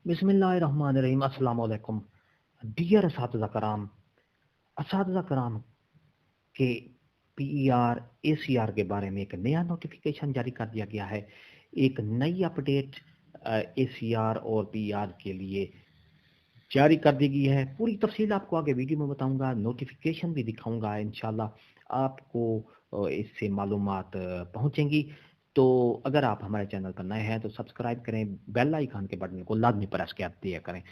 बिस्मिल्लाहिर्रहमानिर्रहीम। अस्सलाम वालेकुम डियर असातिज़ा कराम के पीईआर एसीआर के बारे में एक नया नोटिफिकेशन जारी कर दिया गया है। एक नई अपडेट एसीआर और पीईआर के लिए जारी कर दी गई है। पूरी तफसील आपको आगे वीडियो में बताऊंगा, नोटिफिकेशन भी दिखाऊंगा। इंशाल्लाह आपको इससे मालूमात पहुंचेंगी। तो अगर आप हमारे चैनल पर नए हैं तो सब्सक्राइब करें, बेल आइकन के बटन को लाजमी प्रेस कर दिया करें।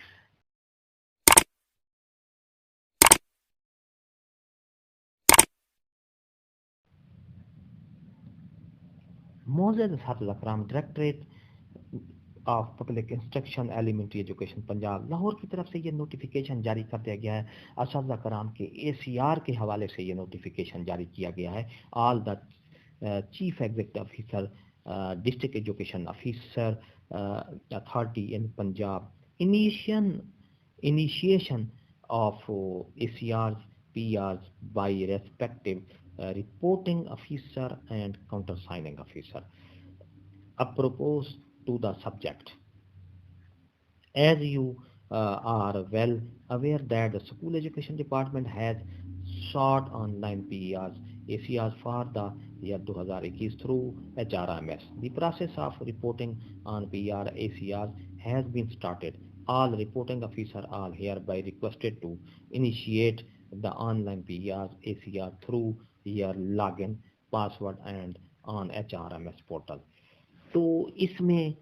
मोअज़्ज़ज़ असातिज़ा कराम, directorate of public instruction elementary education Punjab Lahore की तरफ से ये नोटिफिकेशन जारी कर दिया गया है। असातिज़ा कराम के एसीआर के हवाले से ये नोटिफिकेशन जारी किया गया है। All the chief executive officer, district education officer authority in Punjab initiation of ACRs, PRs by respective reporting officer and countersigning officer. Apropos to the subject, as you are well aware that the school education department has sought online PRs, ACRs for the year 2021 through HRMS. The process of reporting on PR ACRs has been started. All reporting officers are hereby requested to initiate the online PRs ACR through your login, password and on HRMS portal. तो इसमें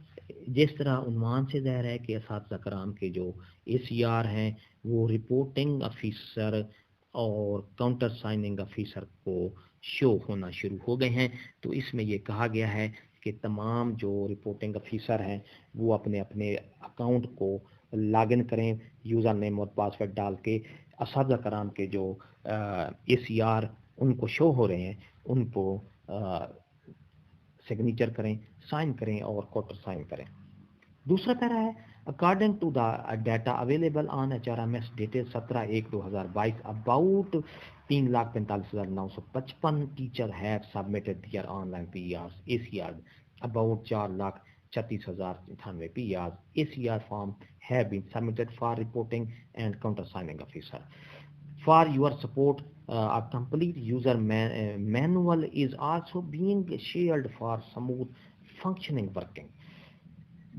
जिस तरह उन्वान से ज़ाहिर है कि असातिज़ा कराम के जो एसीआर हैं वो रिपोर्टिंग ऑफिसर और काउंटर साइनिंग ऑफिसर को शो होना शुरू हो गए हैं। तो इसमें ये कहा गया है कि तमाम जो रिपोर्टिंग ऑफिसर हैं वो अपने अपने अकाउंट को लॉगिन करें, यूज़र नेम और पासवर्ड डाल के असातिज़ा कराम के जो एसीआर उनको शो हो रहे हैं उनको सिग्नेचर करें, साइन करें और कोटर साइन करें। दूसरा पैरा है, according to the data available on HRMS dated 17/1/2022 about 3,45,955 teacher have submitted their online PRs ACR, about 4,36,098 PRs ACR form have been submitted for reporting and counter signing officer. For your support, a complete user manual is also being shared for smooth functioning working.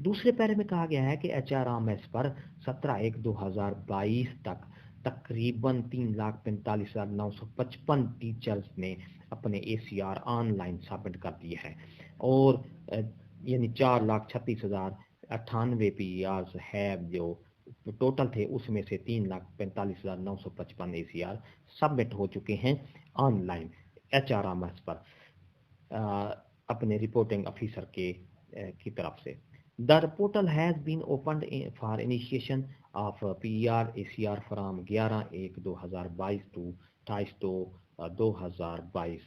दूसरे पैरे में कहा गया है कि HRMS पर 17/1/2022 तक तकरीबन 3,45,955 टीचर्स ने अपने ACR ऑनलाइन सबमिट कर दिए हैं और यानी 4,36,098 PRs है जो टोटल थे, उसमें से 3,45,955 ACR सबमिट हो चुके हैं ऑनलाइन HRMS पर अपने रिपोर्टिंग ऑफिसर की तरफ से. The portal has been opened for initiation of PR ACR from 11/1/2022 to 28/2/2022.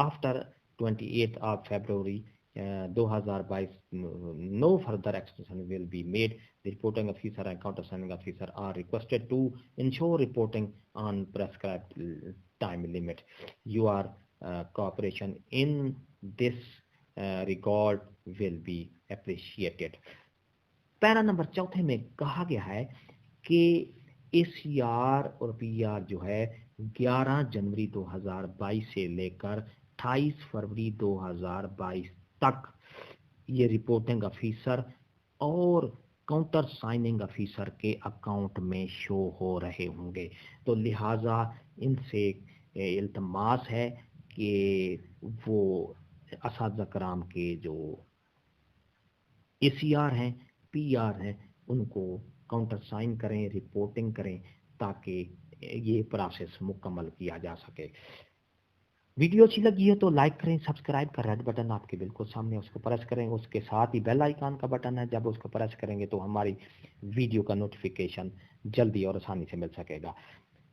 After 28th of February 2022, no further extension will be made. The reporting officer and countersigning officer are requested to ensure reporting on prescribed time limit. Your cooperation in this regard will be appreciated. Para number 4 में कहा गया है कि ACR और PR जो है 11 जनवरी 2022 से लेकर 28 फरवरी 2022 तक ये रिपोर्टिंग ऑफिसर और काउंटर साइनिंग ऑफिसर के अकाउंट में शो हो रहे होंगे। तो लिहाजा इनसे इल्तमास है कि वो असातिज़ा कराम के जो ACR हैं, PR हैं, उनको काउंटर साइन करें, रिपोर्टिंग करें ताकि ये प्रोसेस मुकम्मल किया जा सके। वीडियो अच्छी लगी है तो लाइक करें, सब्सक्राइब का रेड बटन आपके बिल्कुल सामने उसको प्रेस करें, उसके साथ ही बेल आइकन का बटन है, जब उसको प्रेस करेंगे तो हमारी वीडियो का नोटिफिकेशन जल्दी और आसानी से मिल सकेगा।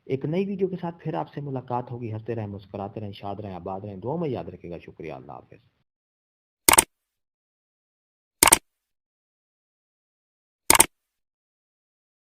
एक नई वीडियो के साथ फिर आपसे मुलाकात होगी। हंसते रहें, मुस्कुराते रहें, शाद रहें, आबाद रहें, दुआ में याद रखिएगा। शुक्रिया, अल्लाह हाफ़िज़।